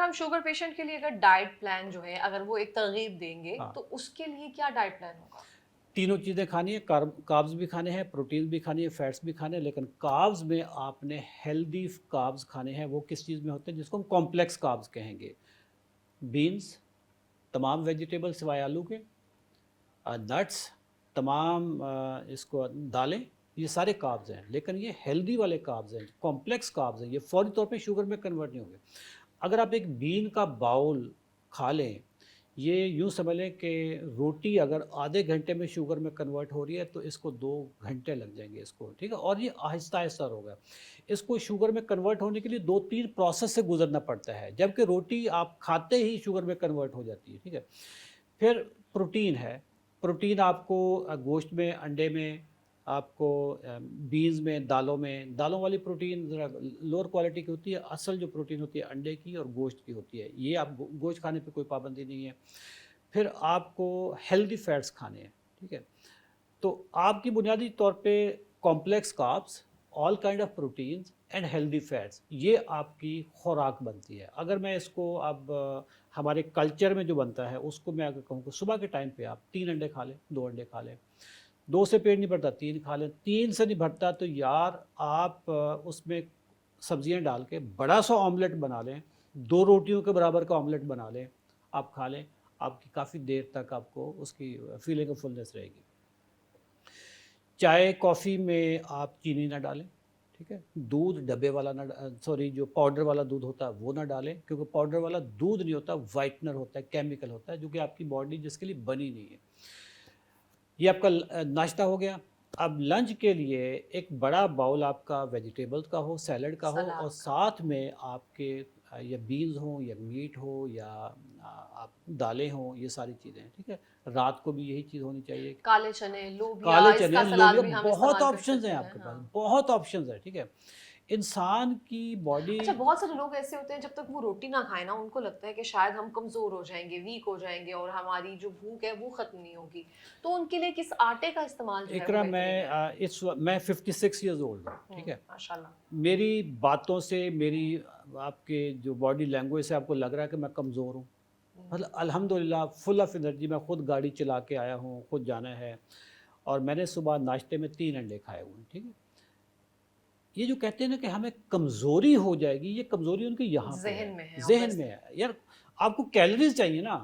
ہم sugar patient کے لیے اگر ڈائٹ پلان جو ہے اگر وہ ایک ترغیب دیں گے ہاں تو اس کے لیے کیا ڈائٹ پلان ہوگا؟ تینوں چیزیں کھانی ہے، کاربز بھی کھانے ہیں، پروٹین بھی کھانی ہے، فیٹس بھی کھانے ہیں، لیکن کاربز میں آپ نے ہیلدی کاربز کھانے ہیں۔ وہ کس چیز میں ہوتے ہیں؟ جس کو ہم کمپلیکس کاربز کہیں گے۔ بینز، تمام ویجیٹیبل سوائے آلو کے، نٹس، تمام اس کو دالیں، یہ سارے کاربز ہیں، لیکن یہ ہیلدی والے کاربز ہیں، کمپلیکس کاربز ہیں، یہ فوری طور پہ شوگر میں کنورٹ نہیں ہوں گے۔ اگر آپ ایک بین کا باؤل کھا لیں، یہ یوں سمجھ لیں کہ روٹی اگر آدھے گھنٹے میں شوگر میں کنورٹ ہو رہی ہے تو اس کو 2 گھنٹے لگ جائیں گے اس کو، ٹھیک ہے، اور یہ آہستہ آہستہ ہوگا۔ اس کو شوگر میں کنورٹ ہونے کے لیے 2-3 پروسیس سے گزرنا پڑتا ہے، جبکہ روٹی آپ کھاتے ہی شوگر میں کنورٹ ہو جاتی ہے، ٹھیک ہے۔ پھر پروٹین ہے، پروٹین آپ کو گوشت میں، انڈے میں، آپ کو بینز میں، دالوں والی پروٹین ذرا لوور کوالٹی کی ہوتی ہے۔ اصل جو پروٹین ہوتی ہے انڈے کی اور گوشت کی ہوتی ہے، یہ آپ گوشت کھانے پہ کوئی پابندی نہیں ہے۔ پھر آپ کو ہیلدی فیٹس کھانے ہیں، ٹھیک ہے۔ تو آپ کی بنیادی طور پہ complex carbs, all kind of proteins and healthy fats, یہ آپ کی خوراک بنتی ہے۔ اگر میں اس کو اب ہمارے کلچر میں جو بنتا ہے اس کو میں اگر کہوں کہ صبح کے ٹائم پہ آپ 3 انڈے کھا لیں، 2 انڈے کھا لیں، 2 سے پیٹ نہیں بھرتا 3 کھا لیں، 3 سے نہیں بھرتا تو یار آپ اس میں سبزیاں ڈال کے بڑا سا آملیٹ بنا لیں، 2 روٹیوں کے برابر کا آملیٹ بنا لیں، آپ کھا لیں، آپ کی کافی دیر تک آپ کو اس کی فیلنگ آف فلنس رہے گی۔ چائے کافی میں آپ چینی نہ ڈالیں، ٹھیک ہے۔ دودھ ڈبے والا نہ سوری جو پاؤڈر والا دودھ ہوتا ہے وہ نہ ڈالیں، کیونکہ پاؤڈر والا دودھ نہیں ہوتا، وائٹنر ہوتا ہے، کیمیکل ہوتا ہے، جو کہ آپ کی باڈی جس کے لیے بنی نہیں ہے۔ یہ آپ کا ناشتہ ہو گیا۔ اب لنچ کے لیے ایک بڑا باؤل آپ کا ویجیٹیبلز کا ہو، سیلڈ کا ہو، اور سلاد کا۔ ساتھ میں آپ کے یا بینز ہوں یا میٹ ہو یا آپ دالیں ہوں، یہ ساری چیزیں ہیں، ٹھیک ہے۔ رات کو بھی یہی چیز ہونی چاہیے۔ کالے چنے، لوبیا، کالے اس چنے، کا سلاد لوبیا، بھی ہم بہت استعمال کر آپشنز ہیں سکتے آپ ہیں، کے پاس، ہاں۔ بہت آپشنز ہیں، ٹھیک ہے۔ انسان کی باڈی، اچھا، بہت سارے لوگ ایسے ہوتے ہیں جب تک وہ روٹی نہ کھائیں نا ان کو لگتا ہے کہ شاید ہم کمزور ہو جائیں گے، ویک ہو جائیں گے اور ہماری جو بھوک ہے وہ ختم نہیں ہوگی، تو ان کے لیے کس آٹے کا استعمال جو ہے وہ اقرا بہترین ہے؟ میں 56 ایئرز اولڈ ہوں، ٹھیک ہے۔ ماشاء اللہ۔ میری باتوں سے، میری آپ کے جو باڈی لینگویج سے آپ کو لگ رہا ہے کہ میں کمزور ہوں، مطلب الحمدللہ فل آف انرجی، میں خود گاڑی چلا کے آیا ہوں، خود جانا ہے، اور میں نے صبح ناشتے میں 3 انڈے کھائے ہوئے ہیں، ٹھیک ہے۔ یہ جو کہتے ہیں نا کہ ہمیں کمزوری ہو جائے گی، یہ کمزوری ان کے یہاں پہ ہے، ذہن میں ہے ذہن میں obviously۔ ہے۔ یار آپ کو کیلریز چاہیے نا،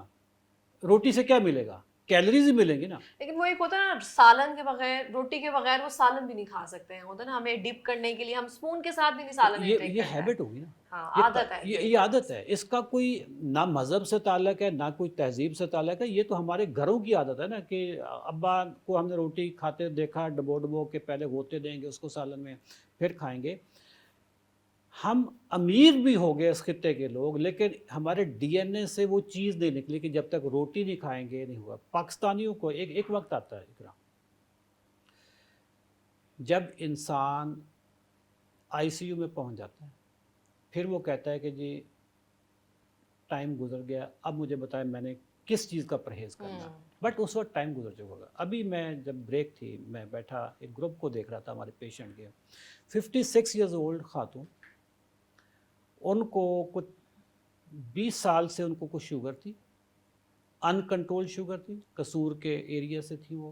روٹی سے کیا ملے گا؟ کیلریز ہی ملیں گی نا۔ لیکن وہ ایک ہوتا ہے نا سالن کے بغیر، روٹی کے بغیر وہ سالن بھی نہیں کھا سکتے ہیں، ہوتا ہے نا ہمیں ڈپ کرنے کے لیے ہم اسپون کے ساتھ بھی نہیں تو سالن انٹیک یہ کرتا ہے۔ ہیبٹ ہوگی نا، ہاں، یہ عادت ہے یہ یہ ایک طرح عادت سے۔ ہے، اس کا کوئی نہ مذہب سے تعلق ہے، نہ کوئی تہذیب سے تعلق ہے، یہ تو ہمارے گھروں کی عادت ہے نا کہ ابا کو ہم نے روٹی کھاتے دیکھا، ڈبو ڈبو کے پہلے ہوتے دیں گے اس کو سالن میں، پھر کھائیں گے۔ ہم امیر بھی ہو گئے اس خطے کے لوگ، لیکن ہمارے ڈی این اے سے وہ چیز نہیں نکلی کہ جب تک روٹی نہیں کھائیں گے نہیں ہوا۔ پاکستانیوں کو ایک وقت آتا ہے اقرا، جب انسان آئی سی یو میں پہنچ جاتا ہے، پھر وہ کہتا ہے کہ جی ٹائم گزر گیا، اب مجھے بتائیں میں نے کس چیز کا پرہیز کرنا، بٹ اس وقت ٹائم گزر چکا ہوگا۔ ابھی میں جب بریک تھی میں بیٹھا ایک گروپ کو دیکھ رہا تھا ہمارے پیشنٹ کے، 56 ایئرز اولڈ خاتون، ان کو کچھ 20 سال سے ان کو کچھ شوگر تھی، ان کنٹرول شوگر تھی، قصور کے ایریا سے تھی وہ،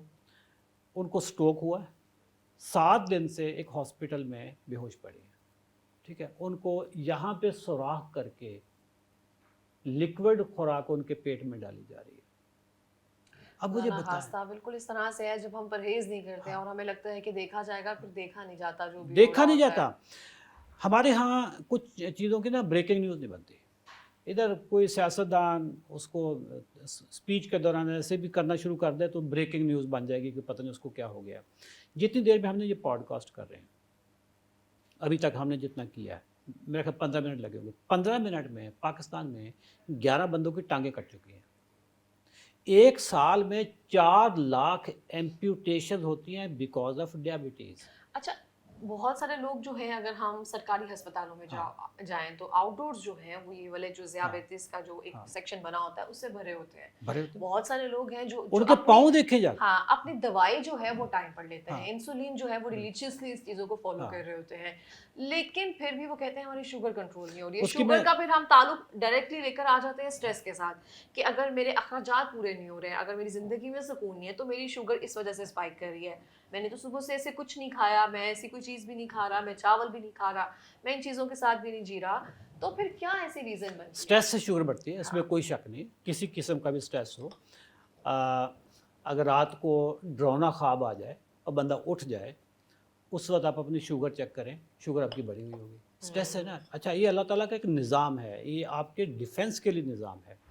ان کو سٹروک ہوا ہے، 7 دن سے ایک ہاسپٹل میں بے ہوش پڑی ہے، ٹھیک ہے۔ ان کو یہاں پہ سوراخ کر کے لکوڈ خوراک ان کے پیٹ میں ڈالی جا رہی ہے۔ اب مجھے خدا بتائیں، نخواستہ بالکل اس طرح سے ہے جب ہم پرہیز نہیں کرتے ہیں اور ہمیں لگتا ہے کہ دیکھا جائے گا، پھر دیکھا نہیں جاتا جو بھی ہو رہا دیکھا نہیں ہوتا ہے۔ جاتا۔ ہمارے ہاں کچھ چیزوں کی نا بریکنگ نیوز نہیں بنتی، ادھر کوئی سیاستدان اس کو اسپیچ کے دوران ایسے بھی کرنا شروع کر دے تو بریکنگ نیوز بن جائے گی کہ پتہ نہیں اس کو کیا ہو گیا۔ جتنی دیر میں ہم نے یہ پوڈ کاسٹ کر رہے ہیں، ابھی تک ہم نے جتنا کیا ہے، میرے خیال 15 منٹ لگے ہوں گے، 15 منٹ میں پاکستان میں 11 بندوں کی ٹانگیں کٹ چکی ہیں۔ ایک سال میں 4 لاکھ ایمپیوٹیشن ہوتی ہیں بیکاز آف ڈیابٹیز۔ اچھا، بہت سارے لوگ جو ہیں اگر ہم سرکاری ہسپتالوں میں جائیں تو آؤٹ ڈورز جو ہیں وہ یہ والے جو ذیابیطس کا جو ایک سیکشن بنا ہوتا ہے اس سے بھرے ہوتے ہیں. بہت سارے لوگ ہیں جو ان کے پاؤں دیکھے جا ہاں اپنی دوائی جو ہے وہ ٹائم پر لیتے ہیں, انسولین جو ہے وہ ریلیجیسلی اس چیزوں کو فالو کر رہے ہوتے ہیں, لیکن پھر بھی وہ کہتے ہیں ہماری شوگر کنٹرول نہیں ہو رہی ہے. شوگر کا پھر ہم تعلق ڈائریکٹلی لے کر آ جاتے ہیں اسٹریس کے ساتھ کہ اگر میرے اخراجات پورے نہیں ہو رہے ہیں, اگر میری زندگی میں سکون نہیں ہے تو میری شوگر اس وجہ سے اسپائک کر رہی ہے. میں نے تو صبح سے ایسے کچھ نہیں کھایا, میں ایسی کوئی چیز بھی نہیں کھا رہا, میں چاول بھی نہیں کھا رہا, میں ان چیزوں کے ساتھ بھی نہیں جی رہا, تو پھر کیا ایسی ریزن بنتی ہے؟ اسٹریس سے شوگر بڑھتی ہے, اس میں کوئی شک نہیں. کسی قسم کا بھی اسٹریس ہو, اگر رات کو ڈرونا خواب آ جائے اور بندہ اٹھ جائے, اس وقت آپ اپنی شوگر چیک کریں, شوگر آپ کی بڑھی ہوئی ہوگی. اسٹریس ہے نا. اچھا, یہ اللہ تعالیٰ کا ایک نظام ہے, یہ آپ کے ڈیفنس کے لیے نظام ہے.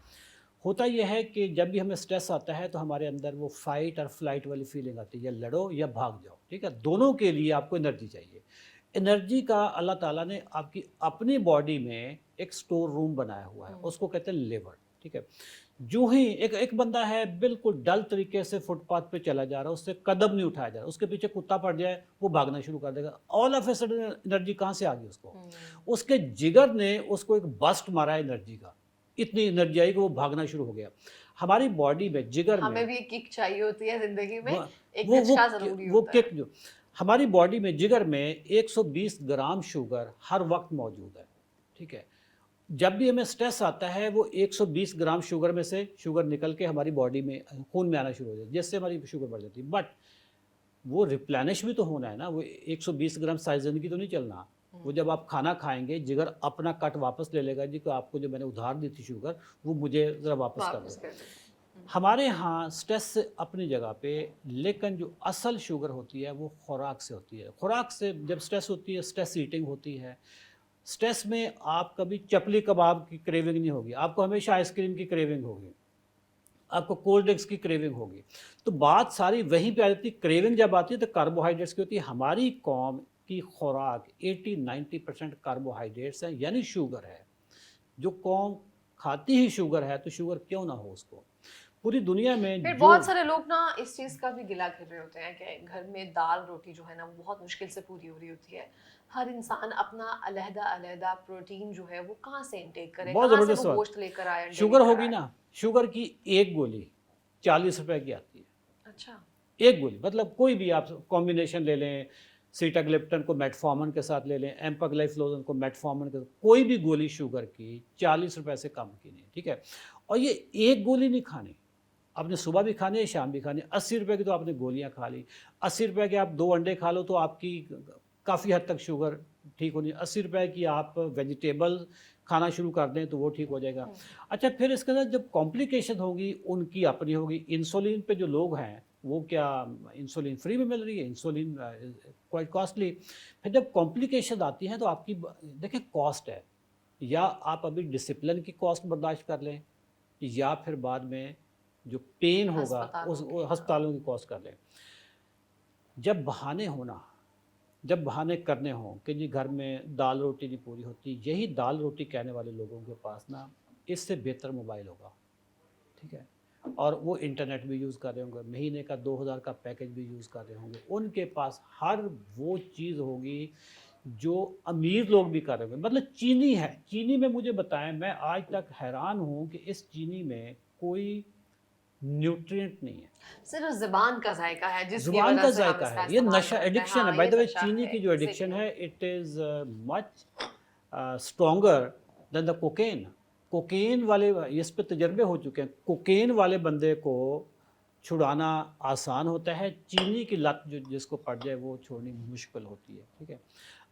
ہوتا یہ ہے کہ جب بھی ہمیں اسٹریس آتا ہے تو ہمارے اندر وہ فائٹ اور فلائٹ والی فیلنگ آتی ہے, یا لڑو یا بھاگ جاؤ. ٹھیک ہے, دونوں کے لیے آپ کو انرجی چاہیے. انرجی کا اللہ تعالیٰ نے آپ کی اپنی باڈی میں ایک سٹور روم بنایا ہوا ہے, اس کو کہتے ہیں لیور. ٹھیک ہے, جو ہی ایک بندہ ہے بالکل ڈل طریقے سے فٹ پاتھ پہ چلا جا رہا ہے, اس سے قدم نہیں اٹھایا جا رہا, اس کے پیچھے کتا پڑ جائے وہ بھاگنا شروع کر دے گا. All of a sudden energy کہاں سے آ گئی اس کو؟ اس کے جگر نے اس کو ایک بسٹ مارا ہے انرجی کا, اتنی انرجی آئی کہ وہ بھاگنا شروع ہو گیا. ہماری باڈی میں جگر میں ہمیں بھی ایک کک چاہیے ہوتی ہے زندگی میں, ایک دھچکا ضروری ہوتا ہے. وہ کک جو ہماری باڈی میں جگر میں 120 گرام شوگر ہر وقت موجود ہے. ٹھیک ہے, جب بھی ہمیں سٹریس آتا ہے وہ 120 گرام شوگر میں سے شوگر نکل کے ہماری باڈی میں خون میں آنا شروع ہو جاتا ہے, جس سے ہماری شوگر بڑھ جاتی ہے. بٹ وہ ریپلینش بھی تو ہونا ہے نا, وہ 120 گرام ساری زندگی تو نہیں چلنا. وہ جب آپ کھانا کھائیں گے جگر اپنا کٹ واپس لے لے گا, جی کہ آپ کو جو میں نے ادھار دی تھی شوگر وہ مجھے ذرا واپس کر دو. ہمارے ہاں سٹریس اپنی جگہ پہ, لیکن جو اصل شوگر ہوتی ہے وہ خوراک سے ہوتی ہے. خوراک سے جب سٹریس ہوتی ہے, سٹریس ایٹنگ ہوتی ہے. سٹریس میں آپ کبھی چپلی کباب کی کریونگ نہیں ہوگی, آپ کو ہمیشہ آئس کریم کی کریونگ ہوگی, آپ کو کولڈ ڈرنکس کی کریونگ ہوگی. تو بات ساری وہیں پہ آ جاتی ہے. کریونگ جب آتی ہے تو کاربوہائیڈریٹس کی ہوتی ہے. ہماری قوم کی خوراک 80-90% کاربوہائیڈریٹس ہیں, یعنی شوگر ہے. جو قوم کھاتی ہی شوگر ہے تو شوگر کیوں نہ ہو اس کو. پوری دنیا میں پھر بہت سارے لوگ نا اس چیز کا بھی گلا کر رہے ہوتے ہیں کہ گھر میں دال روٹی جو ہے نا وہ بہت مشکل سے پوری ہو رہی ہوتی ہے. ہر انسان اپنا علیحدہ پروٹین جو ہے وہ کہاں سے انٹیک کرے, بہت کہاں سے زبردست وہ بات. گوشت لے کر آئے, شوگر ہوگی نا, شوگر کی ایک گولی 40 روپے کی آتی ہے. اچھا, ایک گولی, مطلب کوئی بھی آپ کمبینیشن لے لیں, سیٹاگلیپٹن کو میٹفارمن کے ساتھ لے لیں, ایمپاگلائفلوزن کو میٹفارمن کے ساتھ, کوئی بھی گولی شوگر کی 40 روپے سے کم کی نہیں. ٹھیک ہے, اور یہ ایک گولی نہیں کھانی, آپ نے صبح بھی کھانی ہے شام بھی کھانی ہے. 80 روپے کی تو آپ نے گولیاں کھا لی, 80 روپے کے آپ 2 انڈے کھا لو تو آپ کی کافی حد تک شوگر ٹھیک ہونی. 80 روپے کی آپ ویجیٹیبل کھانا شروع کر دیں تو وہ ٹھیک ہو جائے گا. اچھا, پھر اس کے ساتھ جب کمپلیکیشن ہوگی ان کی اپنی ہوگی. انسولین پہ جو لوگ ہیں وہ کیا انسولین فری میں مل رہی ہے؟ Insulin quite costly. پھر جب کمپلیکیشن آتی ہیں تو آپ کی دیکھیں کاسٹ ہے, یا آپ ابھی ڈسپلن کی کاسٹ برداشت کر لیں, یا پھر بعد میں جو پین ہوگا اس ہسپتالوں کی کاسٹ کر لیں. جب بہانے ہونا, جب بہانے کرنے ہوں کہ جی گھر میں دال روٹی نہیں پوری ہوتی, یہی دال روٹی کہنے والے لوگوں کے پاس نا اس سے بہتر موبائل ہوگا. ٹھیک ہے, اور وہ انٹرنیٹ بھی یوز کر رہے ہوں گے, مہینے کا 2000 کا پیکج بھی یوز کر رہے ہوں گے. ان کے پاس ہر وہ چیز ہوگی جو امیر لوگ بھی کر رہے ہوں گے. مطلب چینی ہے, چینی میں مجھے بتائیں, میں آج تک حیران ہوں کہ اس چینی میں کوئی نیوٹرینٹ نہیں ہے, صرف زبان کا ذائقہ ہے, جس کی زبان وجہ کا سے ہم ذائقہ اس ہے. کا یہ استعمال نشہ کرتے ہیں. ایڈکشن ہے. بائی دا وے چینی کی جو ایڈکشن ہے it is much stronger than the cocaine. Cocaine والے, اس پہ تجربے ہو چکے ہیں, کوکین والے بندے کو چھڑانا آسان ہوتا ہے, چینی کی لت جو جس کو پڑ جائے وہ چھوڑنی مشکل ہوتی ہے. ٹھیک ہے,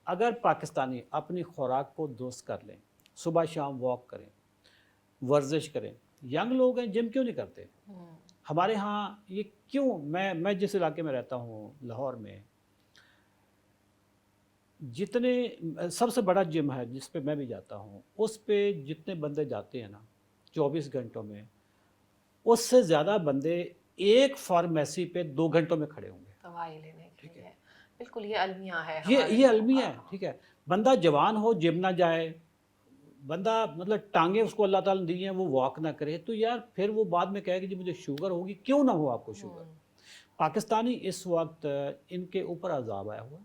اگر پاکستانی اپنی خوراک کو درست کر لیں, صبح شام واک کریں, ورزش کریں. ینگ لوگ ہیں, جم کیوں نہیں کرتے؟ ہمارے ہاں یہ کیوں, میں جس علاقے میں رہتا ہوں لاہور میں, جتنے سب سے بڑا جم ہے جس پہ میں بھی جاتا ہوں, اس پہ جتنے بندے جاتے ہیں نا 24 گھنٹوں میں, اس سے زیادہ بندے ایک فارمیسی پہ 2 گھنٹوں میں کھڑے ہوں گے دوائی لینے کے لیے. بالکل, یہ المیہ ہے, یہ المیہ ہے. ٹھیک ہے, بندہ جوان ہو جم نہ جائے, بندہ مطلب ٹانگیں اس کو اللہ تعالیٰ نے دی ہیں وہ واک نہ کرے, تو یار پھر وہ بعد میں کہے کہ جی مجھے شوگر ہوگی. کیوں نہ ہو آپ کو شوگر؟ پاکستانی اس وقت ان کے اوپر عذاب آیا ہوا ہے,